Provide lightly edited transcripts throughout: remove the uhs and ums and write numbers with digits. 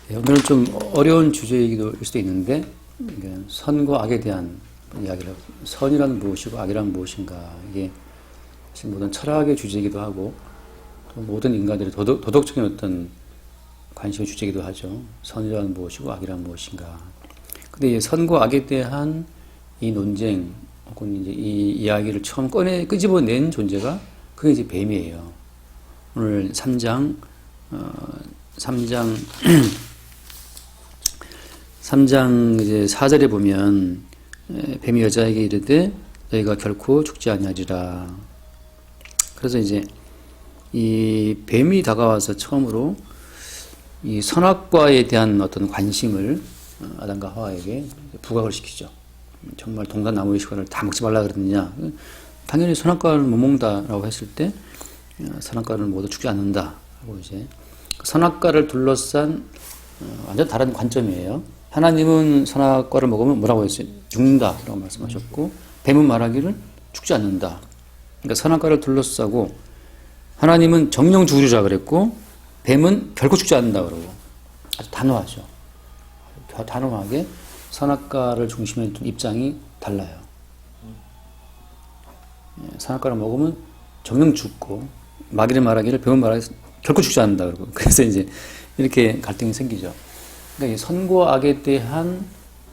네, 오늘은 좀 어려운 주제이기도 할 수도 있는데, 선과 악에 대한 이야기를, 선이란 무엇이고 악이란 무엇인가, 이게 사실 모든 철학의 주제이기도 하고, 또 모든 인간들의 도덕적인 어떤 관심의 주제이기도 하죠. 선이란 무엇이고 악이란 무엇인가. 근데 이 선과 악에 대한 이 논쟁, 혹은 이제 이 이야기를 처음 끄집어낸 존재가 그게 이제 뱀이에요. 오늘 3장 3장 이제 4절에 보면 뱀이 여자에게 이르되 너희가 결코 죽지 아니하리라. 그래서 이제 이 뱀이 다가와서 처음으로 이 선악과에 대한 어떤 관심을 아담과 하와에게 부각을 시키죠. 정말 동산나무의 식물을 다 먹지 말라 그랬느냐? 당연히 선악과를 못 먹는다라고 했을 때 선악과를 모두 죽지 않는다 하고 이제 선악과를 둘러싼 완전 다른 관점이에요. 하나님은 선악과를 먹으면 뭐라고 했어요? 죽는다라고 말씀하셨고, 뱀은 말하기를 죽지 않는다. 그러니까 선악과를 둘러싸고 하나님은 정령 죽으리라 그랬고, 뱀은 결코 죽지 않는다 그러고, 아주 단호하죠. 단호하게 선악과를 중심에 둔 입장이 달라요. 선악과를 먹으면 정령 죽고, 마귀는 말하기를 뱀은 말하기를 결코 죽지 않는다 그러고, 그래서 이제 이렇게 갈등이 생기죠. 그러니까 이 선과 악에 대한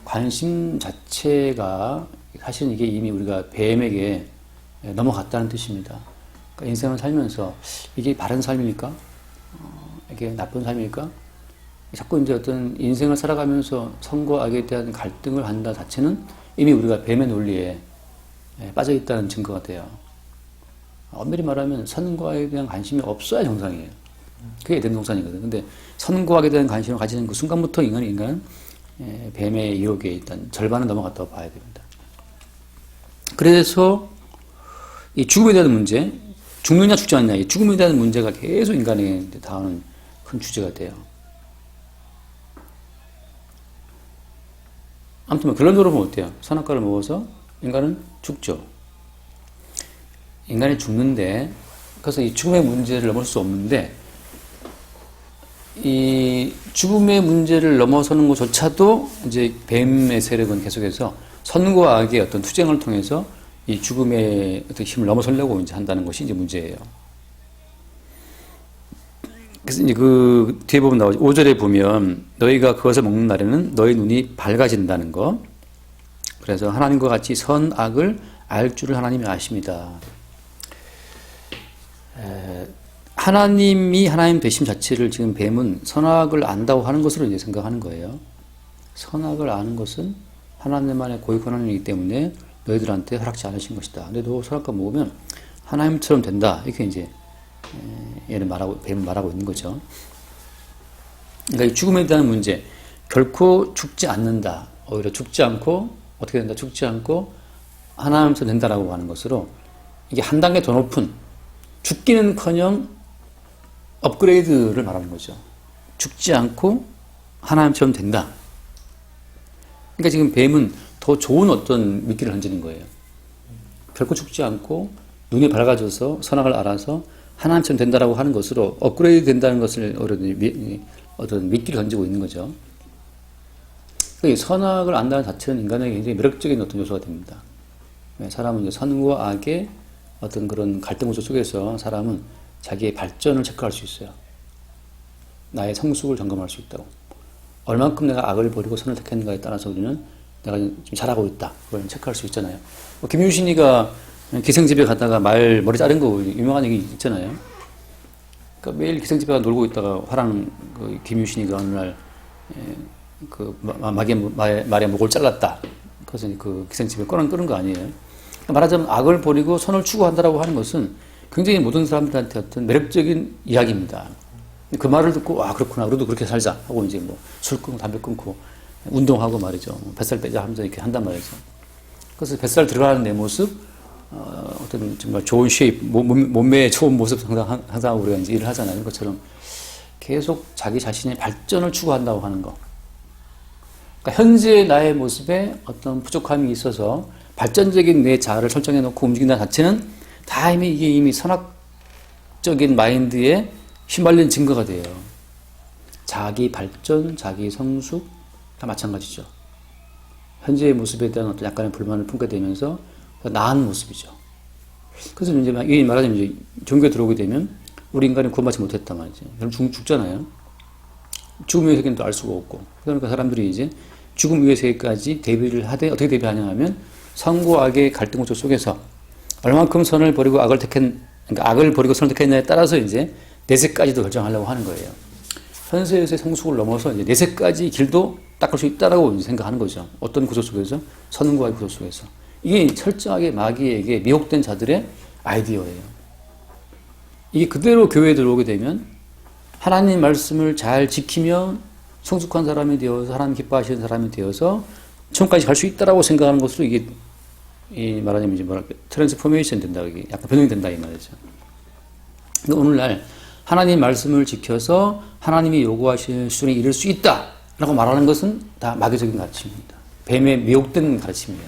관심 자체가 사실은 이게 이미 우리가 뱀에게 넘어갔다는 뜻입니다. 그러니까 인생을 살면서 이게 바른 삶입니까? 이게 나쁜 삶입니까? 자꾸 이제 어떤 인생을 살아가면서 선과 악에 대한 갈등을 한다 자체는 이미 우리가 뱀의 논리에 빠져 있다는 증거가 돼요. 엄밀히 말하면 선과 악에 대한 관심이 없어야 정상이에요. 그게 에덴 동산이거든. 근데 선과 악에 대한 관심을 가지는 그 순간부터 인간은 뱀의 유혹에 일단 절반은 넘어갔다고 봐야 됩니다. 그래서 이 죽음에 대한 문제, 죽느냐 죽지 않느냐, 이 죽음에 대한 문제가 계속 인간에게 다가오는 큰 주제가 돼요. 아무튼 결론적으로 보면 어때요? 선악과를 먹어서 인간은 죽죠. 인간이 죽는데, 그래서 이 죽음의 문제를 넘을 수 없는데, 이 죽음의 문제를 넘어서는 것조차도 이제 뱀의 세력은 계속해서 선과 악의 어떤 투쟁을 통해서 이 죽음의 어떤 힘을 넘어서려고 이제 한다는 것이 이제 문제예요. 그래서 이제 그 뒤에 보면 나오죠. 5절에 보면 너희가 그것을 먹는 날에는 너희 눈이 밝아진다는 거. 그래서 하나님과 같이 선, 악을 알 줄을 하나님이 아십니다. 하나님이 하나님 되심 자체를 지금 뱀은 선악을 안다고 하는 것으로 이제 생각하는 거예요. 선악을 아는 것은 하나님만의 고유 권한이기 때문에 너희들한테 허락지 않으신 것이다. 근데 너 선악과 먹으면 하나님처럼 된다. 이렇게 이제 뱀은 말하고 있는 거죠. 그러니까 이 죽음에 대한 문제, 결코 죽지 않는다. 오히려 죽지 않고 어떻게 된다? 죽지 않고 하나님처럼 된다라고 하는 것으로 이게 한 단계 더 높은 죽기는커녕 업그레이드를 말하는 거죠. 죽지 않고 하나님처럼 된다. 그러니까 지금 뱀은 더 좋은 어떤 미끼를 던지는 거예요. 결코 죽지 않고 눈이 밝아져서 선악을 알아서 하나님처럼 된다라고 하는 것으로 업그레이드 된다는 것을 어떤 미끼를 던지고 있는 거죠. 그러니까 선악을 안다는 자체는 인간에게 굉장히 매력적인 어떤 요소가 됩니다. 사람은 이제 선과 악의 어떤 그런 갈등 구조 속에서 사람은 자기의 발전을 체크할 수 있어요. 나의 성숙을 점검할 수 있다고. 얼만큼 내가 악을 버리고 선을 택했는가에 따라서 우리는 내가 좀 잘하고 있다. 그걸 체크할 수 있잖아요. 김유신이가 기생집에 가다가 머리 자른 거 유명한 얘기 있잖아요. 그러니까 매일 기생집에 가 놀고 있다가 화랑 김유신이가 어느 날 말의 목을 잘랐다. 그래서 그 기생집에 끄는 거 아니에요. 말하자면 악을 버리고 선을 추구한다라고 하는 것은 굉장히 모든 사람들한테 어떤 매력적인 이야기입니다. 그 말을 듣고, 와, 그렇구나. 우리도 그렇게 살자. 하고 이제 뭐 술 끊고 담배 끊고 운동하고 말이죠. 뱃살 빼자 하면서 이렇게 한단 말이죠. 그래서 뱃살 들어가는 내 모습, 어떤 정말 좋은 쉐입, 몸매의 좋은 모습 항상 우리가 이제 일을 하잖아요. 그런 것처럼 계속 자기 자신의 발전을 추구한다고 하는 거. 그러니까 현재의 나의 모습에 어떤 부족함이 있어서 발전적인 내 자아를 설정해 놓고 움직인다 자체는 다 이게 이미 선악적인 마인드에 휘말린 증거가 돼요. 자기 발전, 자기 성숙 다 마찬가지죠. 현재의 모습에 대한 어떤 약간의 불만을 품게 되면서 더 나은 모습이죠. 그래서 이제 말하자면 이제 종교에 들어오게 되면 우리 인간이 구원받지 못했단 말이죠. 그럼 죽잖아요. 죽음의 세계는 또 알 수가 없고. 그러니까 사람들이 이제 죽음 위의 세계까지 대비를 하되 어떻게 대비하냐 하면 선과 악의 갈등 구조 속에서 얼만큼 선을 버리고 그러니까 악을 버리고 선을 택했냐에 따라서 이제 내세까지도 결정하려고 하는 거예요. 현세에서의 성숙을 넘어서 이제 내세까지 길도 닦을 수 있다라고 생각하는 거죠. 어떤 구조 속에서? 선과 악의 구조 속에서. 이게 철저하게 마귀에게 미혹된 자들의 아이디어예요. 이게 그대로 교회에 들어오게 되면 하나님 말씀을 잘 지키며 성숙한 사람이 되어서 하나님 기뻐하시는 사람이 되어서 천국까지 갈 수 있다라고 생각하는 것으로 이게 말하자면 이제 트랜스포메이션 된다, 이게 약간 변형이 된다 이 말이죠. 근데 오늘날 하나님 말씀을 지켜서 하나님이 요구하시는 수준에 이를 수 있다라고 말하는 것은 다 마귀적인 가르침입니다. 뱀에 미혹된 가르침이에요.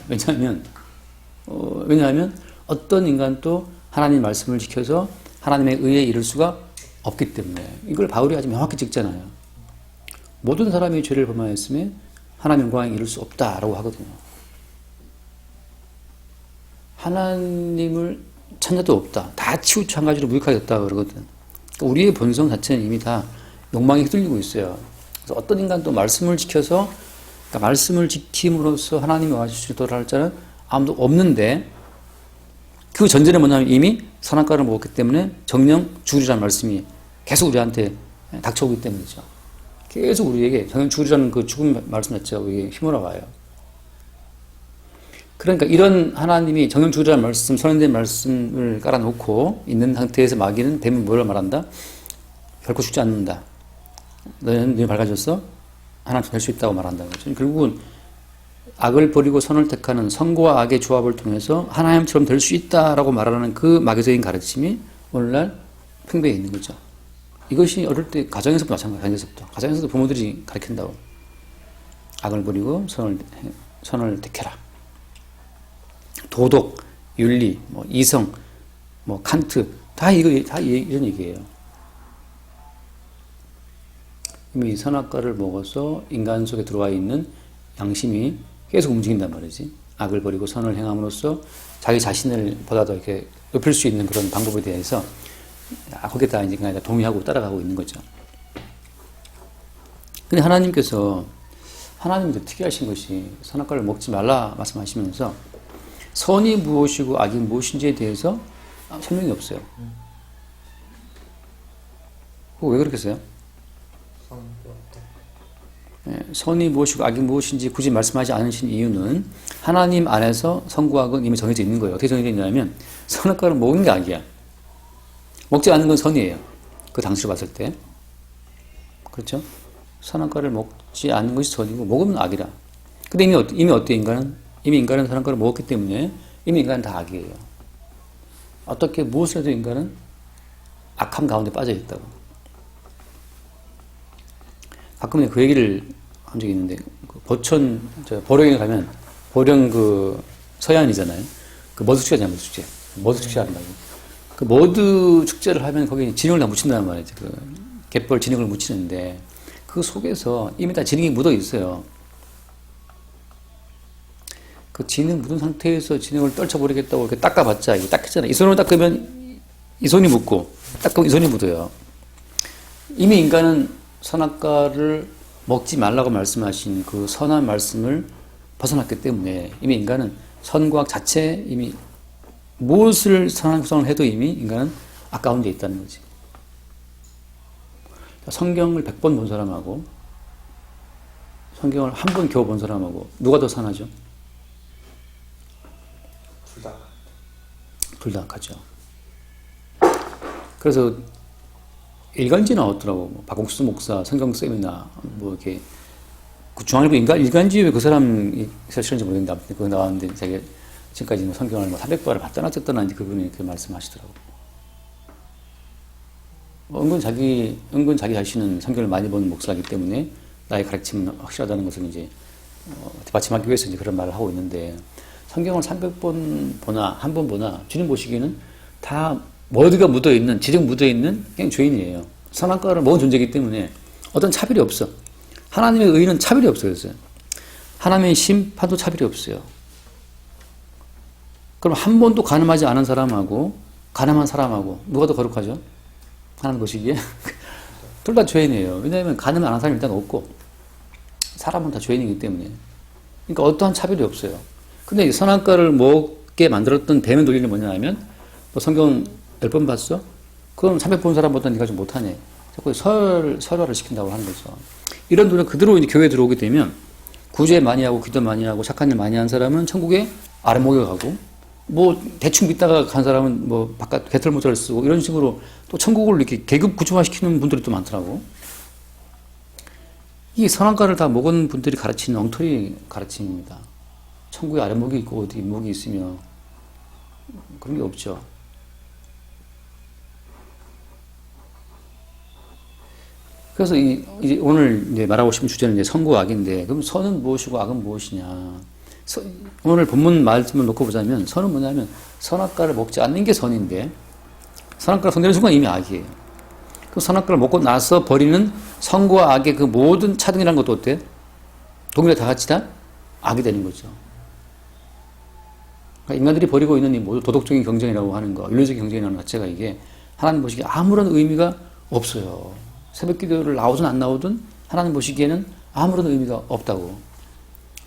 왜냐하면 어떤 인간도 하나님 말씀을 지켜서 하나님의 의에 이를 수가 없기 때문에 이걸 바울이 아주 명확히 찍잖아요. 모든 사람이 죄를 범하였으면 하나님 영광에 이를 수 없다라고 하거든요. 하나님을 찾는 자도 없다. 다 치우쳐 한 가지로 무익하겠다 그러거든. 그러니까 우리의 본성 자체는 이미 다 욕망에 휘둘리고 있어요. 그래서 어떤 인간도 말씀을 지켜서 그러니까 말씀을 지킴으로써 하나님이 와주실 수 있도록 할 자는 아무도 없는데 그 전제는 뭐냐면 이미 선악과를 먹었기 때문에 정령 죽으리라는 말씀이 계속 우리한테 닥쳐오기 때문이죠. 계속 우리에게 정령 죽으리라는 그 죽음 말씀 자체가 우리에게 휘몰아 와요. 그러니까 이런 하나님이 정령 죽으리라는 말씀, 선언된 말씀을 깔아놓고 있는 상태에서 마귀는 뱀은 뭐를 말한다? 결코 죽지 않는다. 너는 밝아져서 하나님 될 수 있다고 말한다는 거죠. 결국은 악을 버리고 선을 택하는 선과 악의 조합을 통해서 하나님처럼 될 수 있다라고 말하는 그 마귀적인 가르침이 오늘날 팽배해 있는 거죠. 이것이 어릴 때 가정에서부터 마찬가지예요. 가정에서도 부모들이 가르친다고. 악을 버리고 선을 택해라. 도덕, 윤리, 이성, 칸트 다 이런 얘기예요. 이미 선악과를 먹어서 인간 속에 들어와 있는 양심이 계속 움직인단 말이지. 악을 버리고 선을 행함으로써 자기 자신을 보다 더 이렇게 높일 수 있는 그런 방법에 대해서 거기에다 이제 그냥 동의하고 따라가고 있는 거죠. 근데 하나님께서 특이하신 것이 선악과를 먹지 말라 말씀하시면서 선이 무엇이고 악이 무엇인지에 대해서 설명이 없어요. 왜 그렇겠어요? 선이 무엇이고 악이 무엇인지 굳이 말씀하지 않으신 이유는 하나님 안에서 선과 악은 이미 정해져 있는 거예요. 어떻게 정해져 있냐면 선악과를 먹은 게 악이야. 먹지 않는 건 선이에요. 그 당시로 봤을 때. 그렇죠? 선악과를 먹지 않는 것이 선이고 먹으면 악이라. 근데 이미 어때 인간은? 이미 인간은 선악과를 먹었기 때문에 이미 인간은 다 악이에요. 어떻게 무엇을 해도 인간은 악함 가운데 빠져 있다고. 가끔 그 얘기를 한 적이 있는데, 보령에 가면, 보령 서해안이잖아요. 그 머드축제잖아요, 머드축제. 머드축제 한다고. 그 머드축제를 하면 거기 진흙을 다 묻힌다는 말이죠. 갯벌 진흙을 묻히는데, 그 속에서 이미 다 진흙이 묻어 있어요. 그 진흙 묻은 상태에서 진흙을 떨쳐버리겠다고 이렇게 닦아봤자, 이게 닦였잖아요. 이 손으로 닦으면 이 손이 묻고, 닦으면 이 손이 묻어요. 이미 인간은 선악과를 먹지 말라고 말씀하신 그 선한 말씀을 벗어났기 때문에 이미 인간은 선과 악 자체 이미 무엇을 선한 구성을 해도 이미 인간은 아까운 데 있다는 거지. 성경을 100번 본 사람하고 성경을 한 번 겨우 본 사람하고 누가 더 선하죠? 둘 다 악하죠. 그래서 일간지 나왔더라고. 박옥수 목사 성경 세미나 이렇게 그 중앙일보 일간지에 그 사람이 실는지 모르겠는데 아무튼 그거 나왔는데 자기가 지금까지 성경을 300번을 받다 놨었다는 그분이 그렇게 말씀하시더라고. 은근 자기 자신은 성경을 많이 본 목사이기 때문에 나의 가르침은 확실하다는 것을 이제 뒷받침하기 위해서 이제 그런 말을 하고 있는데 성경을 300번 보나 한 번 보나 주님 보시기에는 다 머리가 묻어있는, 지적 묻어있는 그냥 죄인이에요. 선악과를 먹은 존재이기 때문에 어떤 차별이 없어. 하나님의 의는 차별이 없어요. 하나님의 심판도 차별이 없어요. 그럼 한 번도 가늠하지 않은 사람하고 가늠한 사람하고 누가 더 거룩하죠? 하나님 보시기에 둘 다 죄인이에요. 왜냐하면 가늠 안 한 사람이 일단 없고 사람은 다 죄인이기 때문에. 그러니까 어떠한 차별이 없어요. 근데 선악과를 먹게 만들었던 뱀의 논리는 뭐냐 하면 너 성경 10번 봤어? 그럼 300번 사람보다 네가 좀 못하네. 자꾸 설화를 시킨다고 하는 거죠. 이런 논리 그대로 이제 교회에 들어오게 되면 구제 많이 하고 기도 많이 하고 착한 일 많이 한 사람은 천국에 아래목에 가고 뭐 대충 믿다가 간 사람은 뭐 바깥 개털모자를 쓰고 이런 식으로 또 천국을 이렇게 계급 구조화시키는 분들이 또 많더라고. 이 선악과를 다 먹은 분들이 가르치는 엉터리 가르침입니다. 천국에 아래목이 있고 어디 목이 있으며 그런 게 없죠. 그래서 이제 오늘 이제 말하고 싶은 주제는 이제 선과 악인데, 그럼 선은 무엇이고 악은 무엇이냐? 오늘 본문 말씀을 놓고 보자면 선은 뭐냐면 선악과를 먹지 않는 게 선인데 선악과를 손대는 순간 이미 악이에요. 그 선악과를 먹고 나서 버리는 선과 악의 그 모든 차등이라는 것도 어때? 동일하게 다 같이 다 악이 되는 거죠. 그러니까 인간들이 벌이고 있는 이 모두 도덕적인 경쟁이라고 하는 거, 윤리적인 경쟁이라는 것 자체가 이게 하나님 보시기에 아무런 의미가 없어요. 새벽 기도를 나오든 안 나오든 하나님 보시기에는 아무런 의미가 없다고.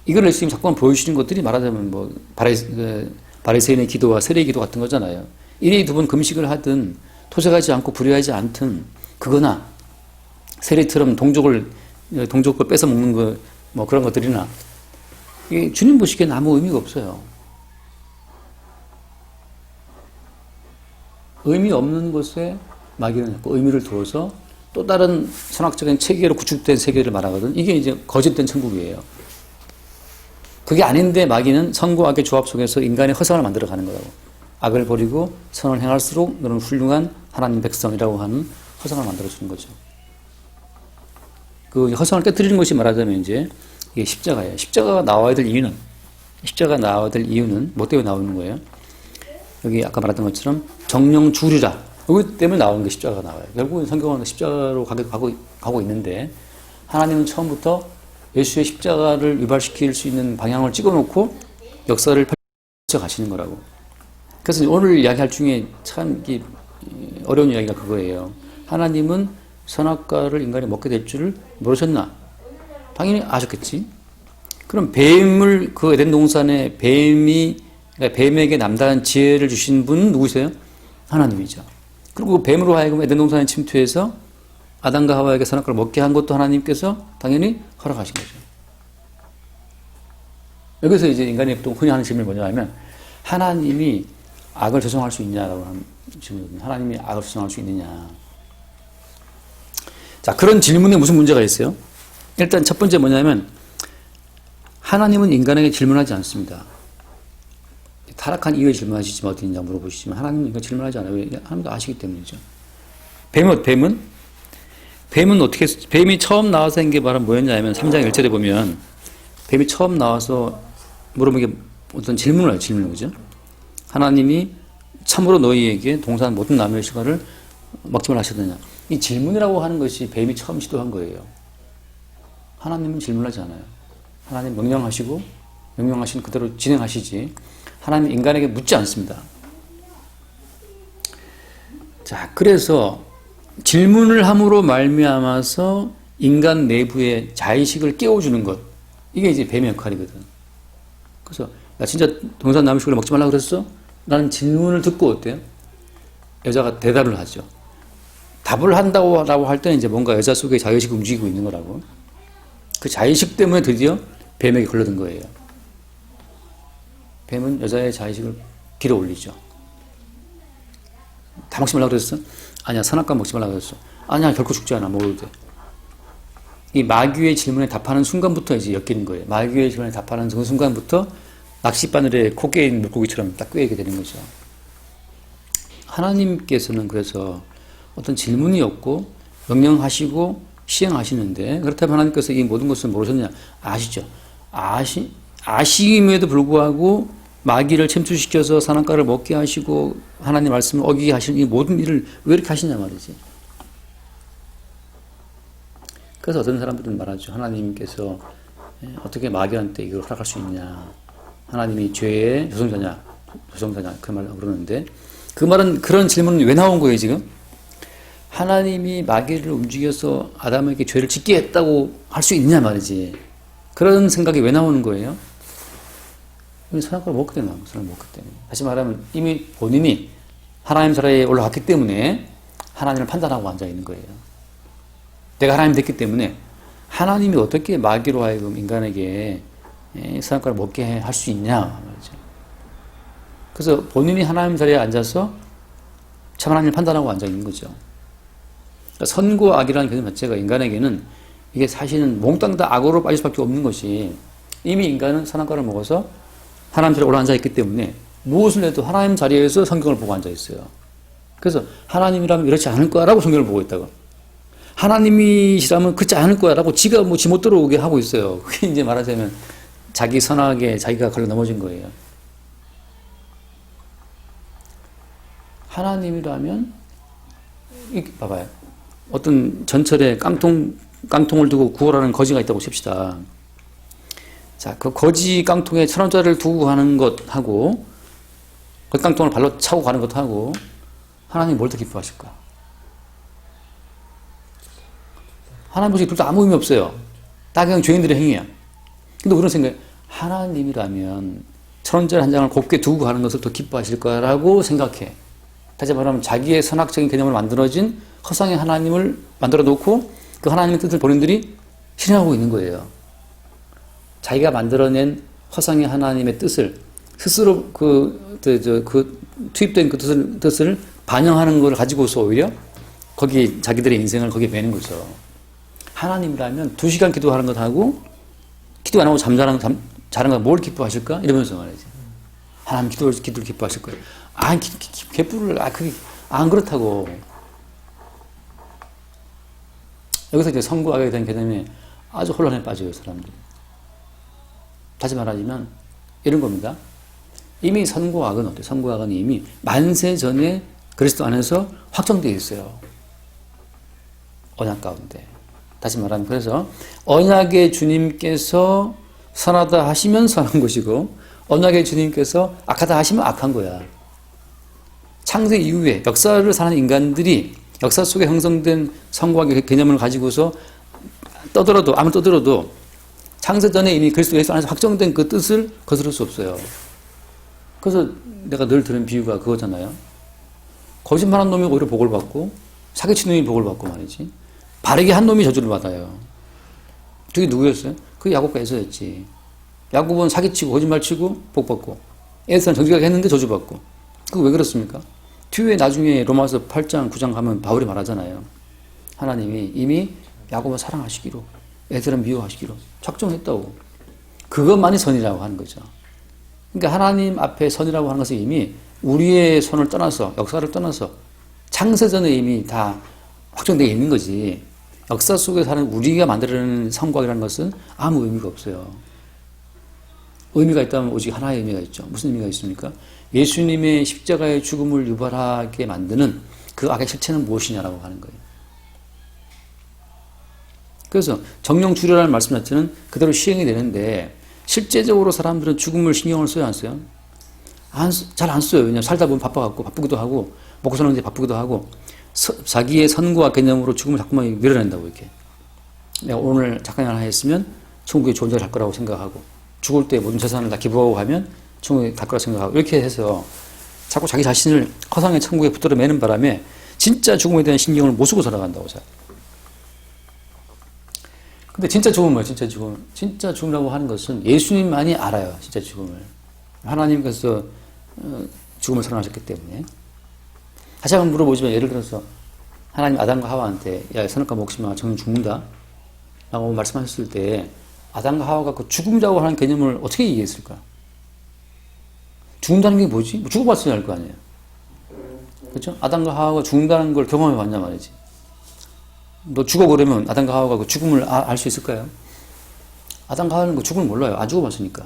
이걸 지금 자꾸만 보여주시는 것들이 말하자면 뭐 바리새인의 기도와 세례의 기도 같은 거잖아요. 일에 두 번 금식을 하든 토색하지 않고 불의하지 않든 그거나 세례처럼 동족을 뺏어 먹는 거 뭐 그런 것들이나 이게 주님 보시기에는 아무 의미가 없어요. 의미 없는 것에 마귀는 자꾸 의미를 두어서 또 다른 선악적인 체계로 구축된 세계를 말하거든. 이게 이제 거짓된 천국이에요. 그게 아닌데 마귀는 선과 악의 조합 속에서 인간의 허상을 만들어가는 거라고. 악을 버리고 선을 행할수록 너는 훌륭한 하나님 백성이라고 하는 허상을 만들어주는 거죠. 그 허상을 깨뜨리는 것이 말하자면 이제 이게 십자가예요. 십자가가 나와야 될 이유는 뭐 때문에 나오는 거예요? 여기 아까 말했던 것처럼 정령 주리라. 이것 때문에 나오는 게 십자가가 나와요. 결국은 성경은 십자가로 가고 있는데 하나님은 처음부터 예수의 십자가를 유발시킬 수 있는 방향을 찍어놓고 역사를 펼쳐 가시는 거라고. 그래서 오늘 이야기할 중에 참 어려운 이야기가 그거예요. 하나님은 선악과를 인간이 먹게 될 줄을 모르셨나? 당연히 아셨겠지. 그럼 뱀을 그 에덴 동산에 뱀에게 남다른 지혜를 주신 분은 누구세요? 하나님이죠. 그리고 뱀으로 하여금 에덴 동산에 침투해서 아담과 하와에게 선악과를 먹게 한 것도 하나님께서 당연히 허락하신 거죠. 여기서 이제 인간이 또 흔히 하는 질문이 뭐냐면 하나님이 악을 조성할 수 있냐라고 하는 질문이거든요. 하나님이 악을 조성할 수 있느냐. 자, 그런 질문에 무슨 문제가 있어요? 일단 첫 번째 뭐냐면 하나님은 인간에게 질문하지 않습니다. 타락한 이유에 질문하시지만 어디 있냐 물어보시지만 하나님은 인간 질문하지 않아요. 왜? 하나님도 아시기 때문이죠. 뱀이 처음 나와서 한 게 바로 뭐였냐면 3장 1절에 보면 뱀이 처음 나와서 물어본 게 어떤 질문을 해요. 질문을 그죠? 하나님이 참으로 너희에게 동산 모든 나무의 실과를 먹지 말라 하셨느냐. 이 질문이라고 하는 것이 뱀이 처음 시도한 거예요. 하나님은 질문하지 않아요. 하나님 명령하신 그대로 진행하시지. 하나님 인간에게 묻지 않습니다. 자, 그래서 질문을 함으로 말미암아서 인간 내부의 자의식을 깨워주는 것. 이게 이제 뱀의 역할이거든. 그래서 나 진짜 동산 나무 식을 먹지 말라고 그랬어? 라는 질문을 듣고 어때요? 여자가 대답을 하죠. 답을 한다고 할 때는 이제 뭔가 여자 속에 자의식이 움직이고 있는 거라고. 그 자의식 때문에 드디어 뱀에게 걸러든 거예요. 뱀은 여자의 자의식을 길어 올리죠. 다 먹지 말라고 그랬어? 아니야, 선악과 먹지 말라고 그랬어. 아니야, 결코 죽지 않아, 먹어도 돼. 이 마귀의 질문에 답하는 순간부터 이제 엮이는 거예요. 마귀의 질문에 답하는 그 순간부터 낚싯바늘에 코 깨인 물고기처럼 딱 꿰이게 되는 거죠. 하나님께서는 그래서 어떤 질문이 없고 명령하시고 시행하시는데 그렇다면 하나님께서 이 모든 것을 모르셨냐? 아시죠? 아심에도 불구하고 마귀를 침투시켜서 선악과를 먹게 하시고 하나님 말씀을 어기게 하시는 이 모든 일을 왜 이렇게 하시냐 말이지. 그래서 어떤 사람들은 말하죠. 하나님께서 어떻게 마귀한테 이걸 허락할 수 있냐. 하나님이 죄의 조성자냐. 그 말을 그러는데 그 말은 그런 질문은 왜 나온 거예요, 지금? 하나님이 마귀를 움직여서 아담에게 죄를 짓게 했다고 할 수 있냐 말이지. 그런 생각이 왜 나오는 거예요? 이미 선악과를 먹기 때문에 나온 거예요. 먹기 때문에. 다시 말하면 이미 본인이 하나님 자리에 올라갔기 때문에 하나님을 판단하고 앉아 있는 거예요. 내가 하나님 됐기 때문에 하나님이 어떻게 마귀로 하여금 인간에게 선악과를 먹게 할 수 있냐 말이죠. 그래서 본인이 하나님 자리에 앉아서 참 하나님을 판단하고 앉아 있는 거죠. 그러니까 선과 악이라는 개념 자체가 인간에게는 이게 사실은 몽땅 다 악으로 빠질 수밖에 없는 것이 이미 인간은 선악과를 먹어서 하나님 자리에 올라앉아 있기 때문에 무엇을 해도 하나님 자리에서 성경을 보고 앉아 있어요. 그래서 하나님이라면 이렇지 않을 거라고 성경을 보고 있다고. 하나님이시라면 그렇지 않을 거라고 지가 뭐 지 못 들어오게 하고 있어요. 그게 이제 말하자면 자기 선악에 자기가 걸려 넘어진 거예요. 하나님이라면 봐봐요. 어떤 전철에 깡통을 두고 구호라는 거지가 있다고 칩시다. 자, 그 거지 깡통에 1,000원짜리를 두고 가는 것하고 그 깡통을 발로 차고 가는 것하고 하나님이 뭘 더 기뻐하실까? 하나님 보시기에 둘 다 아무 의미 없어요. 다 그냥 죄인들의 행위야. 근데 우리는 생각해, 하나님이라면 1,000원짜리 한 장을 곱게 두고 가는 것을 더 기뻐하실 거라고 생각해. 다시 말하면 자기의 선악적인 개념을 만들어진 허상의 하나님을 만들어 놓고 그 하나님의 뜻을 본인들이 실행하고 있는 거예요. 자기가 만들어낸 허상의 하나님의 뜻을 스스로 투입된 그 뜻을 반영하는 걸 가지고서 오히려 거기 자기들의 인생을 거기에 매는 거죠. 하나님이라면 2시간 기도하는 것하고 기도 안 하고 자는 거 뭘 기뻐하실까? 이러면서 말이지. 하나님 기도를 기뻐하실 거예요. 그게 안 그렇다고. 여기서 이제 선과 악에 대한 개념에 아주 혼란에 빠져요, 사람들이. 다시 말하자면 이런 겁니다. 이미 선과 악은 어때요? 선과 악은 이미 만세 전에 그리스도 안에서 확정되어 있어요. 언약 가운데. 다시 말하면 그래서 언약의 주님께서 선하다 하시면 선한 것이고 언약의 주님께서 악하다 하시면 악한 거야. 창세 이후에 역사를 사는 인간들이 역사 속에 형성된 선과 개념을 가지고서 아무리 떠들어도 창세 전에 이미 그리스도 예수 안에서 확정된 그 뜻을 거스를 수 없어요. 그래서 내가 늘 들은 비유가 그거잖아요. 거짓말한 놈이 오히려 복을 받고 사기친 놈이 복을 받고 말이지. 바르게 한 놈이 저주를 받아요. 그게 누구였어요? 그게 야곱과 에서였지. 야곱은 사기치고 거짓말치고 복 받고 에서는 정직하게 했는데 저주받고. 그거 왜 그렇습니까? 뒤에 나중에 로마서 8장 9장 가면 바울이 말하잖아요. 하나님이 이미 야곱을 사랑하시기로 에서는 미워하시기로 작정했다고. 그것만이 선이라고 하는 거죠. 그러니까 하나님 앞에 선이라고 하는 것은 이미 우리의 손을 떠나서 역사를 떠나서 창세전에 이미 다 확정되어 있는 거지. 역사 속에 사는 우리가 만들어내는 성곽이라는 것은 아무 의미가 없어요. 의미가 있다면 오직 하나의 의미가 있죠. 무슨 의미가 있습니까? 예수님의 십자가의 죽음을 유발하게 만드는 그 악의 실체는 무엇이냐라고 하는 거예요. 그래서 정령 주려라는 말씀 자체는 그대로 시행이 되는데 실제적으로 사람들은 죽음을 신경을 써요, 안 써요? 잘 안 써요. 왜냐하면 살다 보면 바쁘기도 하고 먹고 사는데 바쁘기도 하고 자기의 선과 개념으로 죽음을 자꾸만 밀어낸다고 이렇게. 내가 오늘 작가님 하나 했으면 천국에 좋은 자를 갈 거라고 생각하고 죽을 때 모든 재산을 다 기부하고 가면 천국에 갈 거라고 생각하고 이렇게 해서 자꾸 자기 자신을 허상의 천국에 붙들어 매는 바람에 진짜 죽음에 대한 신경을 못 쓰고 살아간다고 잘. 근데 진짜 죽음은 뭐예요? 진짜 죽음. 진짜 죽음이라고 하는 것은 예수님만이 알아요. 진짜 죽음을. 하나님께서 죽음을 선언하셨기 때문에. 다시 한번 물어보지만 예를 들어서 하나님 아담과 하와한테 야 선악과 먹지 마. 정녕 죽는다. 라고 말씀하셨을 때 아담과 하와가 그 죽음이라고 하는 개념을 어떻게 이해했을까? 죽는다는 게 뭐지? 뭐 죽어봤어야 할 거 아니에요. 그렇죠? 아담과 하와가 죽는다는 걸 경험해 봤냐 말이지. 너 죽어 그러면 아담과 하와가 그 죽음을 알 수 있을까요? 아담과 하와는 그 죽음을 몰라요. 안 죽어봤으니까.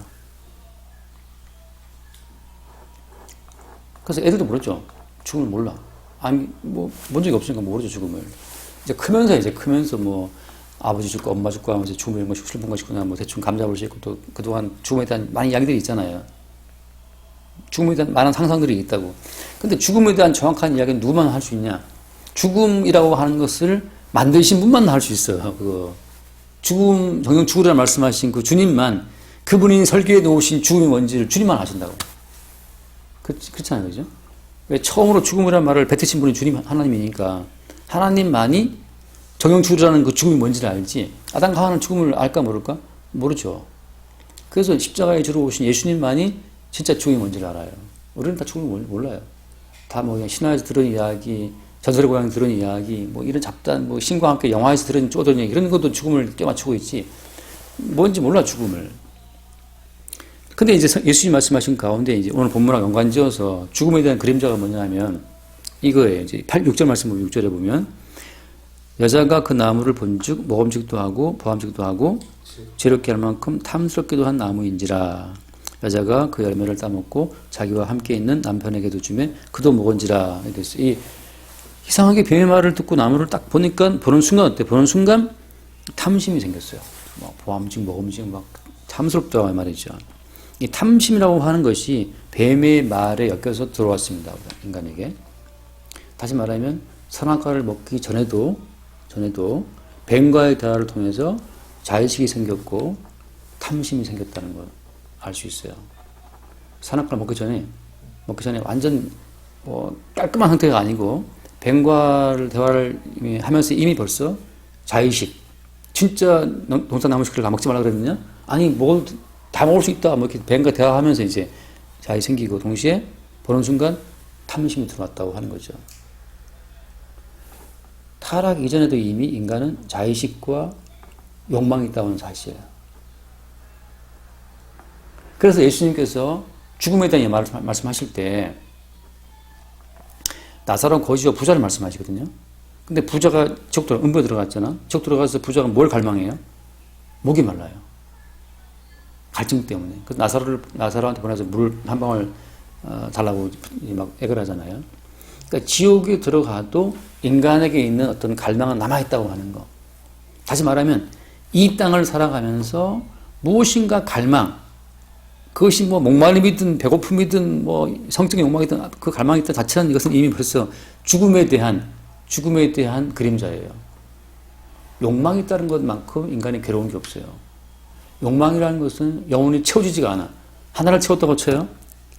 그래서 애들도 모르죠. 죽음을 몰라. 아니 본 적이 없으니까 모르죠 죽음을. 이제 크면서 뭐 아버지 죽고 엄마 죽고 하면서 죽음이 뭐 슬픈 것이구나 뭐 대충 감잡을 수 있고 또 그동안 죽음에 대한 많은 이야기들이 있잖아요. 죽음에 대한 많은 상상들이 있다고. 근데 죽음에 대한 정확한 이야기는 누구만 할 수 있냐? 죽음이라고 하는 것을 만드신 분만 할 수 있어요. 그거. 죽음, 정령 죽으라 말씀하신 그 주님만, 그분이 설계해 놓으신 죽음이 뭔지를 주님만 아신다고. 그렇잖아요. 그죠? 왜 처음으로 죽음이라는 말을 뱉으신 분이 주님, 하나님이니까. 하나님만이 정령 죽으라는 그 죽음이 뭔지를 알지. 아담과 하와는 죽음을 알까 모를까? 모르죠. 그래서 십자가에 주러 오신 예수님만이 진짜 죽음이 뭔지를 알아요. 우리는 다 죽음을 몰라요. 다 뭐 신화에서 들은 이야기, 전설의 고향에서 들은 이야기, 뭐 이런 잡다한 뭐 신과 함께 영화에서 들은 쪼든 얘기, 이런 것도 죽음을 껴맞추고 있지. 뭔지 몰라, 죽음을. 근데 이제 예수님 말씀하신 가운데 이제 오늘 본문하고 연관지어서 죽음에 대한 그림자가 뭐냐면 이거예요. 이제 6절 말씀 6절에 보면 여자가 그 나무를 본즉 먹음직도 하고 보암직도 하고 죄롭게 할 만큼 탐스럽기도 한 나무인지라. 여자가 그 열매를 따먹고 자기와 함께 있는 남편에게도 주매 그도 먹은지라. 이 이상하게 뱀의 말을 듣고 나무를 딱 보니까 보는 순간 어때? 보는 순간 탐심이 생겼어요. 막 보암직 먹음직 막 탐스럽다 말이죠. 이 탐심이라고 하는 것이 뱀의 말에 엮여서 들어왔습니다. 인간에게. 다시 말하면 선악과를 먹기 전에도 뱀과의 대화를 통해서 자의식이 생겼고 탐심이 생겼다는 걸 알 수 있어요. 선악과를 먹기 전에 완전 깔끔한 상태가 아니고 뱀과를 대화를 하면서 이미 벌써 자의식, 진짜 동산나무식을 다 먹지 말라 그랬느냐? 아니 다 먹을 수 있다. 뭐 이렇게 뱀과 대화하면서 이제 자의 생기고 동시에 보는 순간 탐심이 들어왔다고 하는 거죠. 타락 이전에도 이미 인간은 자의식과 욕망이 있다는 사실이에요. 그래서 예수님께서 죽음에 대한 말씀하실 때 나사로는 거지와 부자를 말씀하시거든요. 근데 부자가 음부에 들어갔잖아. 지옥 들어가서 부자가 뭘 갈망해요? 목이 말라요. 갈증 때문에. 그래서 나사로한테 보내서 물 한 방울 달라고 막 애걸 하잖아요. 그러니까 지옥에 들어가도 인간에게 있는 어떤 갈망은 남아있다고 하는 거. 다시 말하면 이 땅을 살아가면서 무엇인가 갈망, 그것이 뭐 목마름이든 배고픔이든 뭐 성적인 욕망이든 그 갈망이 있다 자체는 이것은 이미 벌써 죽음에 대한 그림자예요. 욕망이 있다는 것만큼 인간이 괴로운 게 없어요. 욕망이라는 것은 영혼이 채워지지가 않아. 하나를 채웠다고 쳐요?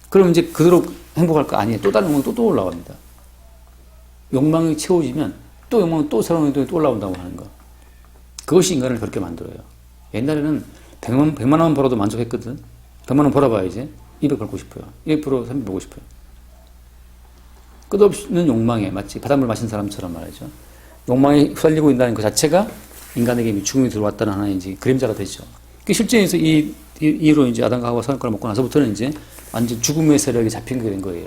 그럼 이제 그대로 행복할 거 아니에요. 또 다른 욕망이 또 올라갑니다. 욕망이 채워지면 또 욕망이 또 새로운 행동이 또 올라온다고 하는 거. 그것이 인간을 그렇게 만들어요. 옛날에는 100만 원 벌어도 만족했거든. 100만 원 벌어봐야지 200 벌고 싶어요. 200% 300 벌고 싶어요. 끝없는 욕망에 마치 바닷물 마신 사람처럼 말이죠. 욕망에 휘말리고 있다는 그 자체가 인간에게 죽음이 들어왔다는 하나의 이제 그림자가 되죠. 실제에서 이로 이제 아담과 하와 선악과를 먹고 나서부터는 이제 완전 죽음의 세력이 잡힌 게 된 거예요.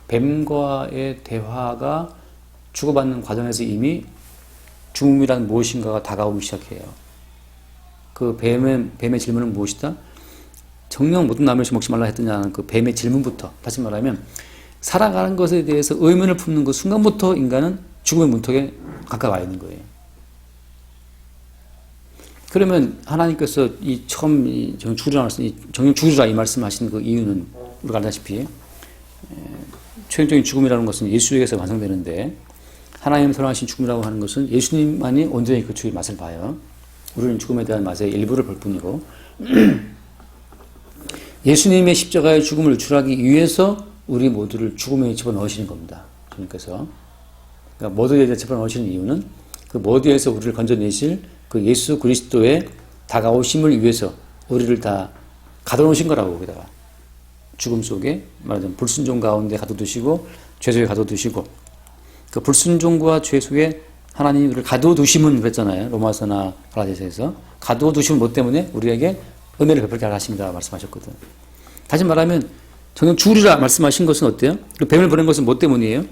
뱀과의 대화가 주고받는 과정에서 이미 죽음이란 무엇인가가 다가오기 시작해요. 그 뱀의 질문은 무엇이다? 정녕 모든 나무를 먹지 말라 했더냐는 그 뱀의 질문부터, 다시 말하면 살아가는 것에 대해서 의문을 품는 그 순간부터 인간은 죽음의 문턱에 가까워 있는 거예요. 그러면 하나님께서 정녕 죽으리라 이 말씀하신 그 이유는 우리가 알다시피 최종적인 죽음이라는 것은 예수에게서 완성되는데 하나님 선언하신 죽음이라고 하는 것은 예수님만이 온전히 그 죽음의 맛을 봐요. 우리는 죽음에 대한 맛의 일부를 볼 뿐이고 예수님의 십자가의 죽음을 유출하기 위해서 우리 모두를 죽음에 집어넣으시는 겁니다. 주님께서. 그러니까 머드에 집어넣으시는 이유는 그 머드에서 우리를 건져내실 그 예수 그리스도의 다가오심을 위해서 우리를 다 가둬놓으신 거라고. 거기다가 죽음 속에 말하자면 불순종 가운데 가둬두시고 죄 속에 가둬두시고 그 불순종과 죄 속에 하나님이 우리를 가둬두심은 그랬잖아요. 로마서나 갈라디아서에서 가둬두심은 뭐 때문에? 우리에게 은혜를 베풀게 하십니다 말씀하셨거든. 다시 말하면 정녕 죽으리라 말씀하신 것은 어때요? 뱀을 보낸 것은 뭐 때문이에요?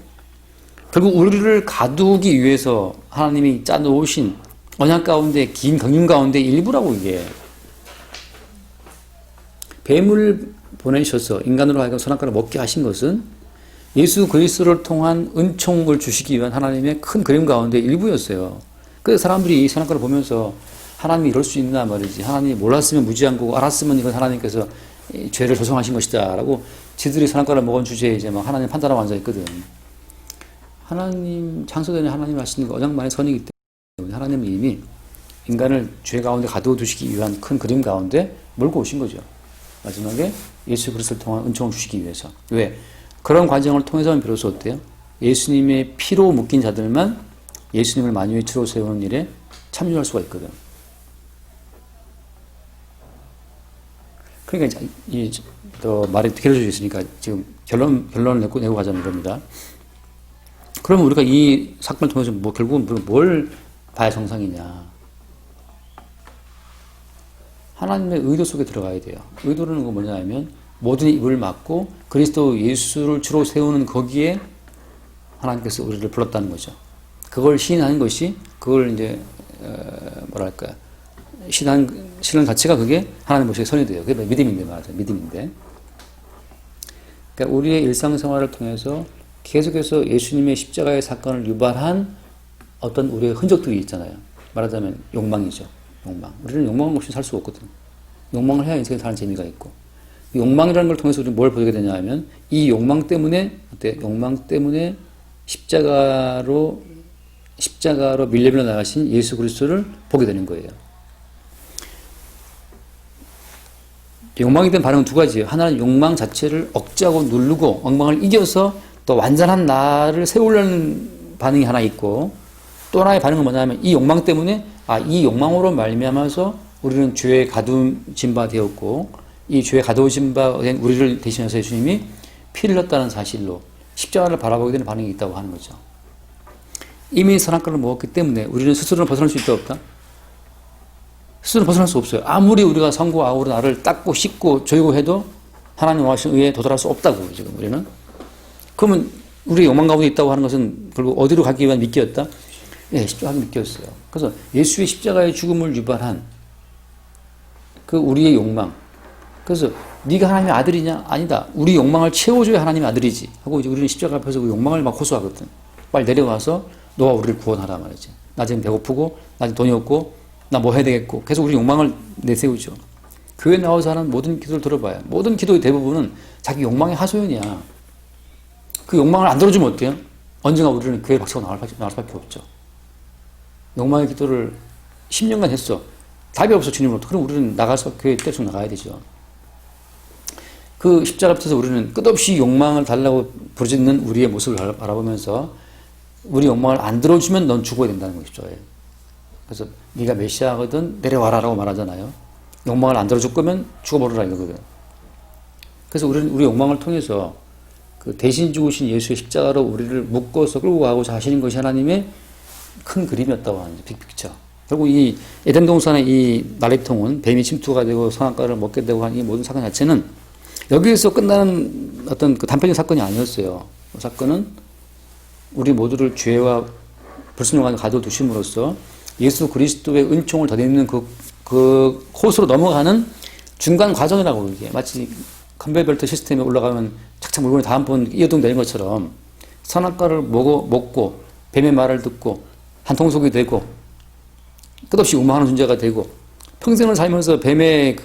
결국 우리를 가두기 위해서 하나님이 짜놓으신 언약 가운데 긴 경륜 가운데 일부라고. 이게 뱀을 보내셔서 인간으로 하여금 선악과를 먹게 하신 것은 예수 그리스도를 통한 은총을 주시기 위한 하나님의 큰 그림 가운데 일부였어요. 그래서 사람들이 이 선악과를 보면서 하나님이 이럴 수 있나 말이지. 하나님이 몰랐으면 무지한 거고 알았으면 이건 하나님께서 이 죄를 조성하신 것이다 라고 지들이 선악과를 먹은 주제에 이제 막 하나님 판단하고 앉아있거든. 하나님, 창세전에 하나님 하시는 거 언약만의 선이기 때문에 하나님은 이미 인간을 죄 가운데 가두어두시기 위한 큰 그림 가운데 몰고 오신 거죠. 마지막에 예수 그리스도를 통한 은총을 주시기 위해서. 왜? 그런 과정을 통해서는 비로소 어때요? 예수님의 피로 묶인 자들만 예수님을 만유의 주로 세우는 일에 참여할 수가 있거든. 그러니까 또 말이 길어져 있으니까 지금 결론을 내고 가자는 겁니다. 그러면 우리가 이 사건을 통해서 결국은 뭘 봐야 정상이냐? 하나님의 의도 속에 들어가야 돼요. 의도는 뭐냐 하면 모든 입을 막고 그리스도 예수를 주로 세우는 거기에 하나님께서 우리를 불렀다는 거죠. 그걸 시인하는 것이 그걸 이제 뭐랄까 신앙 자체가 그게 하나님 모시의 선이 돼요. 그게 믿음인데 말하자면 믿음인데. 그러니까 우리의 일상생활을 통해서 계속해서 예수님의 십자가의 사건을 유발한 어떤 우리의 흔적들이 있잖아요. 말하자면 욕망이죠. 욕망. 우리는 욕망 없이 살 수가 없거든. 욕망을 해야 인생에 사는 재미가 있고. 욕망이라는 걸 통해서 우리는 뭘 보게 되냐 하면 이 욕망 때문에 욕망 때문에 십자가로 밀려 나가신 예수 그리스도를 보게 되는 거예요. 욕망에 대한 반응은 두 가지예요. 하나는 욕망 자체를 억제하고 누르고 욕망을 이겨서 또 완전한 나를 세우려는 반응이 하나 있고, 또 하나의 반응은 뭐냐면 이 욕망 때문에 이 욕망으로 말미암아서 우리는 죄에 가두어진 바 되었고, 이 죄에 가두어진 바 된 우리를 대신해서 예수님이 피를 흘렸다는 사실로 십자가를 바라보게 되는 반응이 있다고 하는 거죠. 이미 선악과를 먹었기 때문에 우리는 스스로는 벗어날 수 있다 없다? 스스로 벗어날 수 없어요. 아무리 우리가 성구하고 나를 닦고 씻고 조이고 해도 하나님 원하시는 의에 도달할 수 없다고 지금 우리는. 그러면 우리 욕망 가운데 있다고 하는 것은 결국 어디로 가기 위한 미끼였다? 네, 십자가 미끼였어요. 그래서 예수의 십자가의 죽음을 유발한 그 우리의 욕망. 그래서 네가 하나님의 아들이냐? 아니다. 우리 욕망을 채워줘야 하나님의 아들이지. 하고 이제 우리는 십자가 앞에서 그 욕망을 막 호소하거든. 빨리 내려와서 너와 우리를 구원하라 말이지. 나 지금 배고프고 나 지금 돈이 없고 나 뭐 해야 되겠고 계속 우리 욕망을 내세우죠. 교회 나와서 하는 모든 기도를 들어봐요. 모든 기도의 대부분은 자기 욕망의 하소연이야. 그 욕망을 안 들어주면 어때요? 언젠가 우리는 교회 박차고 나갈 수밖에 없죠. 욕망의 기도를 10년간 했어. 답이 없어 주님으로부터. 그럼 우리는 나가서 교회 계속 나가야 되죠. 그 십자가 앞에서 우리는 끝없이 욕망을 달라고 부르짖는 우리의 모습을 바라보면서 우리 욕망을 안 들어주면 넌 죽어야 된다는 것이죠. 그래서 네가 메시아거든 내려와라라고 말하잖아요. 욕망을 안 들어줄 거면 죽어버려라 이거거든. 그래서 우리는 우리 욕망을 통해서 그 대신 죽으신 예수의 십자가로 우리를 묶어서 끌고 가고자 하시는 것이 하나님의 큰 그림이었다고 하는 빅픽처. 결국 이 에덴 동산의 이 나래통은 뱀이 침투가 되고 선악과를 먹게 되고 하는 이 모든 사건 자체는 여기에서 끝나는 어떤 그 단편적 사건이 아니었어요. 그 사건은 우리 모두를 죄와 불순종한 가둬두심으로써 예수 그리스도의 은총을 더듬는 그 코스로 넘어가는 중간 과정이라고 이게 마치 컨베이어벨트 시스템에 올라가면 착착 물건이 다음번 이어동되는 것처럼 선악과를 먹고 뱀의 말을 듣고 한통속이 되고 끝없이 오만한 존재가 되고 평생을 살면서 뱀의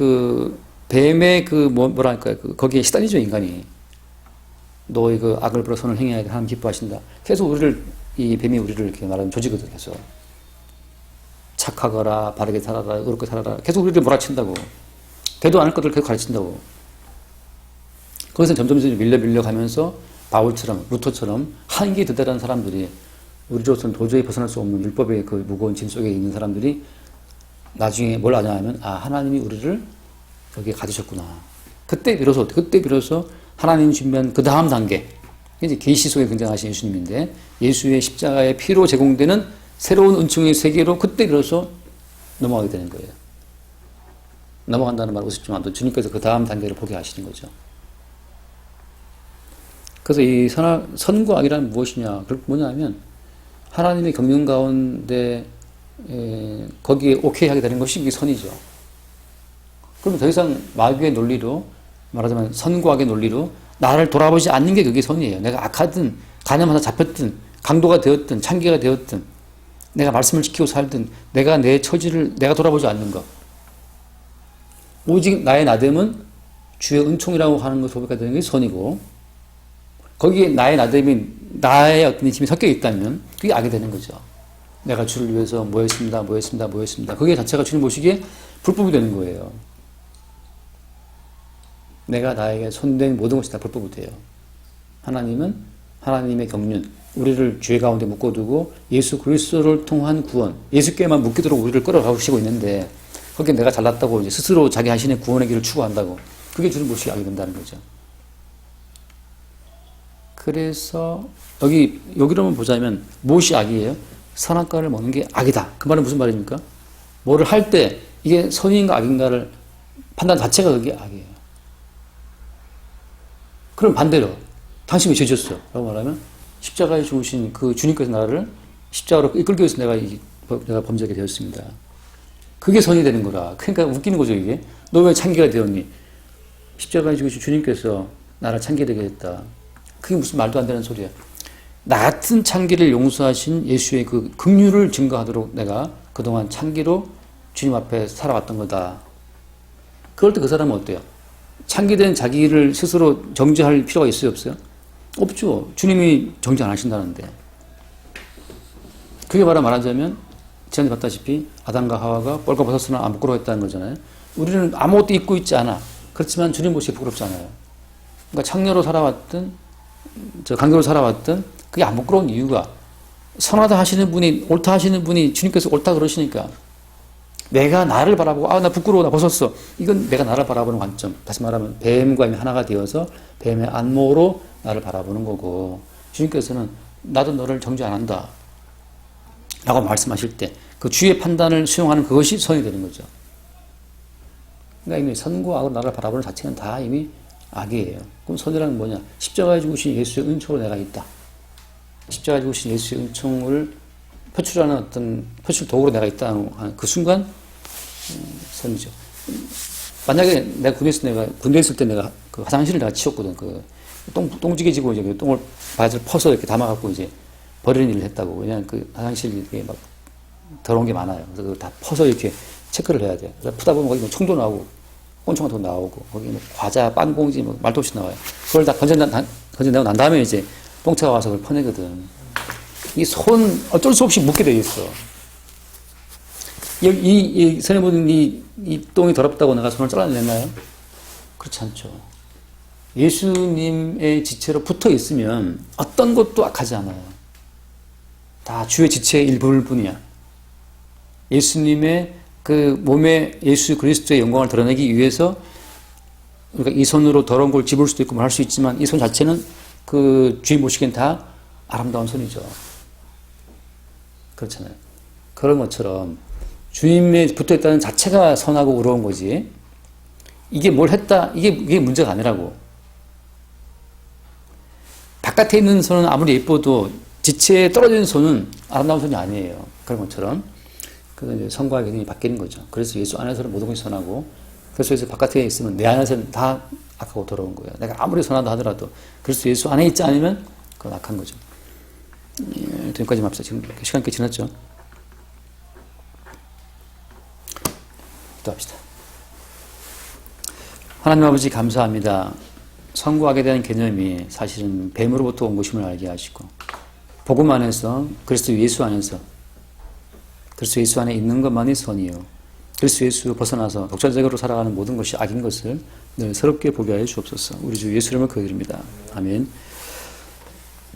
뭐랄까요 거기에 시달리죠 인간이. 너의 그 악을 벌어 선을 행해야 돼 하나님 기뻐하신다. 계속 이 뱀이 우리를 이렇게 말하면 조지거든 계속. 착하거라, 바르게 살아라, 의롭게 살아라. 계속 우리를 몰아친다고. 되도 않을 것들을 계속 가르친다고. 거기서 점점 밀려 가면서 바울처럼, 루터처럼 한계에 도달한 사람들이 우리로서는 도저히 벗어날 수 없는 율법의 그 무거운 짐 속에 있는 사람들이 나중에 뭘 아냐 하면 하나님이 우리를 여기에 가두셨구나. 그때 비로소 하나님이 준비한 그 다음 단계. 이제 계시 속에 등장하신 예수님인데 예수의 십자가의 피로 제공되는 새로운 은총의 세계로 그때 비로소 넘어가게 되는 거예요. 넘어간다는 말 우습지만 또 주님께서 그 다음 단계를 보게 하시는 거죠. 그래서 이 선과 악이란 무엇이냐? 뭐냐 하면 하나님의 경륜 가운데 거기에 오케이 하게 되는 것이 이게 선이죠. 그럼 더 이상 마귀의 논리로 말하자면 선과 악의 논리로 나를 돌아보지 않는 게 그게 선이에요. 내가 악하든 간염 하나 잡혔든 강도가 되었든 창기가 되었든 내가 말씀을 지키고 살든 내가 내 처지를 내가 돌아보지 않는 것. 오직 나의 나됨은 주의 은총이라고 하는 것을 고백하게 되는 게 선이고 거기에 나의 나됨이 나의 어떤 힘이 섞여 있다면 그게 악이 되는 거죠. 내가 주를 위해서 뭐 했습니다. 그게 자체가 주님 보시기에 불법이 되는 거예요. 내가 나에게 손댄 모든 것이 다 불법이 돼요. 하나님은 하나님의 경륜, 우리를 죄 가운데 묶어두고 예수 그리스도를 통한 구원, 예수께만 묶이도록 우리를 끌어가시고 있는데 거기에 내가 잘났다고 이제 스스로 자기 자신의 구원의 길을 추구한다고 그게 주님 보시기에 악이 된다는 거죠. 그래서 여기로 한번 보자면 무엇이 악이에요? 선악과를 먹는 게 악이다. 그 말은 무슨 말입니까? 뭐를 할 때 이게 선인가 악인가를 판단 자체가 그게 악이에요. 그럼 반대로 당신이 죄졌어 라고 말하면 십자가에 죽으신 그 주님께서 나를 십자가로 이끌기 위해서 내가 범죄하게 되었습니다. 그게 선이 되는 거라. 그러니까 웃기는 거죠 이게. 너 왜 창기가 되었니? 십자가에 죽으신 주님께서 나를 창기게 되게 했다. 그게 무슨 말도 안 되는 소리야. 나 같은 창기를 용서하신 예수의 그 긍휼을 증거하도록 내가 그동안 창기로 주님 앞에 살아왔던 거다. 그럴 때 그 사람은 어때요? 창기된 자기를 스스로 정죄할 필요가 있어요, 없어요? 없죠. 주님이 정죄 안 하신다는데. 그게 바로 말하자면 지난주에 봤다시피 아담과 하와가 뻘과 벗었으나 안 부끄러워했다는 거잖아요. 우리는 아무것도 입고 있지 않아. 그렇지만 주님 보시기에 부끄럽지 않아요. 그러니까 창녀로 살아왔든 강교로 살아왔든 그게 안 부끄러운 이유가 선하다 하시는 분이 옳다 하시는 분이 주님께서 옳다 그러시니까 내가 나를 바라보고 나 부끄러워 나 벗었어. 이건 내가 나를 바라보는 관점. 다시 말하면 뱀과 하나가 되어서 뱀의 안목으로 나를 바라보는 거고 주님께서는 나도 너를 정죄 안 한다 라고 말씀하실 때 그 주의 판단을 수용하는 그것이 선이 되는 거죠. 그러니까 이미 선과 악으로 나를 바라보는 자체는 다 이미 악이에요. 그럼 선이란 뭐냐? 십자가에 죽으신 예수의 은총으로 내가 있다. 십자가에 죽으신 예수의 은총을 표출하는 어떤 표출 도구로 내가 있다는 그 순간 선이죠. 만약에 내가 군대에 있을 때 내가 그 화장실을 내가 치웠거든. 그 똥지게지고 이제 똥을 바지를 퍼서 이렇게 담아갖고 이제 버리는 일을 했다고. 왜냐하면 그 화장실이 이렇게 막 더러운 게 많아요. 그래서 그걸 다 퍼서 이렇게 체크를 해야 돼. 그래서 푸다 보면 거기 뭐 총도 나오고 꼰총 같은 거 나오고 거기 뭐 과자, 빵 봉지 뭐 말도 없이 나와요. 그걸 다 건져내고 난 다음에 이제 똥차가 와서 그걸 퍼내거든. 이 손 어쩔 수 없이 묻게 돼 있어. 이 선생님은 이 똥이 더럽다고 내가 손을 잘라냈나요? 그렇지 않죠. 예수님의 지체로 붙어 있으면 어떤 것도 악하지 않아요. 다 주의 지체의 일부일 뿐이야. 예수님의 그 몸에 예수 그리스도의 영광을 드러내기 위해서 그러니까 이 손으로 더러운 걸 집을 수도 있고 뭐 할 수 있지만 이 손 자체는 그 주인 보시기엔 다 아름다운 손이죠. 그렇잖아요. 그런 것처럼 주님에 붙어있다는 자체가 선하고 의로운 거지 이게 뭘 했다 이게 문제가 아니라고. 바깥에 있는 손은 아무리 예뻐도 지체에 떨어진 손은 아름다운 손이 아니에요. 그런 것처럼 그건 이제 선과 악이 바뀌는 거죠. 그래서 예수 안에서는 모든 것이 선하고 그래서 바깥에 있으면 내 안에서는 다 악하고 더러운 거예요. 내가 아무리 선하다 하더라도 그래서 예수 안에 있지 않으면 그건 악한 거죠. 여기까지 맙시다. 지금 시간 꽤 지났죠. 기도합시다. 하나님 아버지 감사합니다. 선과 악에 대한 개념이 사실은 뱀으로부터 온 것임을 알게 하시고 복음 안에서 그리스도 예수 안에서 그리스도 예수 안에 있는 것만이 선이요 그리스도 예수 벗어나서 독자적으로 살아가는 모든 것이 악인 것을 늘 새롭게 보게 하여 주옵소서. 우리 주 예수 이름을 기도드립니다. 아멘.